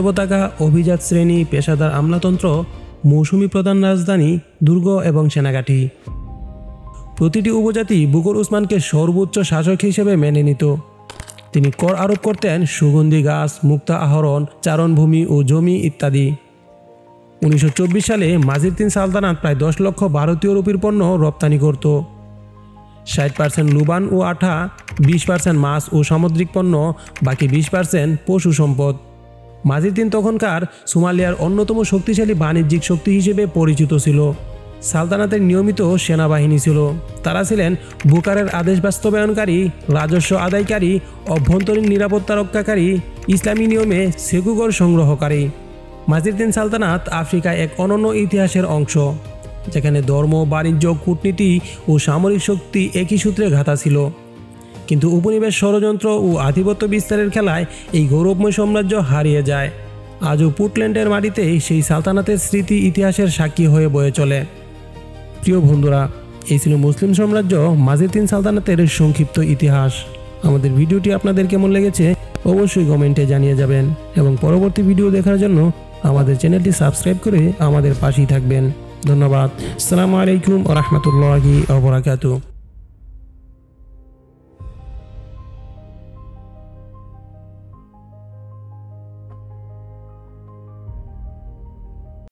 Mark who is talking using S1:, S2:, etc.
S1: পতাকা, অভিজাত শ্রেণী, পেশাদার আমলাতন্ত্র, মৌসুমী প্রধান রাজধানী, দুর্গ এবং সেনাঘাঁটি। প্রতিটি উপজাতি বুকর উসমানকে সর্বোচ্চ শাসক হিসেবে মেনে নিত। তিনি কর আরোপ করতেন সুগন্ধি গাছ, মুক্তা আহরণ, চারণভূমি ও জমি ইত্যাদি। 1924 সালে মাজিদ-তিন সালতানাত প্রায় 10 লক্ষ ভারতীয় রুপির পণ্য রপ্তানি করত। 60% লুবান ও আঠা, 20% মাছ ও সামুদ্রিক পণ্য, বাকি 20% পশু সম্পদ। মাজিদ-তিন তখনকার সোমালিয়ার অন্যতম শক্তিশালী বাণিজ্যিক শক্তি হিসেবে পরিচিত ছিল। সালতানাতের নিয়মিত সেনাবাহিনী ছিল। তারা ছিলেন বুকারের আদেশ বাস্তবায়নকারী, রাজস্ব আদায়কারী, অভ্যন্তরীণ নিরাপত্তা রক্ষাকারী, ইসলামী নিয়মে সেকুগর সংগ্রহকারী। মাজিদ-তিন সালতানাত আফ্রিকায় এক অনন্য ইতিহাসের অংশ, যেখানে ধর্ম, বাণিজ্য, কূটনীতি ও সামরিক শক্তি একই সূত্রে গাঁথা ছিল। কিন্তু উপনিবেশ ষড়যন্ত্র ও আধিপত্য বিস্তারের খেলায় এই গৌরবময় সাম্রাজ্য হারিয়ে যায়। আজও পুর্টল্যান্ডের মাটিতে সেই সালতানাতের স্মৃতি ইতিহাসের সাক্ষী হয়ে বয়ে চলে। প্রিয় বন্ধুরা, এই ছিল মুসলিম সাম্রাজ্য মাজিদ-তিন সালতানাতের সংক্ষিপ্ত ইতিহাস। আমাদের ভিডিওটি আপনাদের কেমন লেগেছে অবশ্যই কমেন্টে জানিয়ে যাবেন এবং পরবর্তী ভিডিও দেখার জন্য আমাদের চ্যানেলটি সাবস্ক্রাইব করে আমাদের পাশেই থাকবেন। ধন্যবাদ। আসসালামু আলাইকুম ওয়া রাহমাতুল্লাহি ওয়া বারাকাতুহু।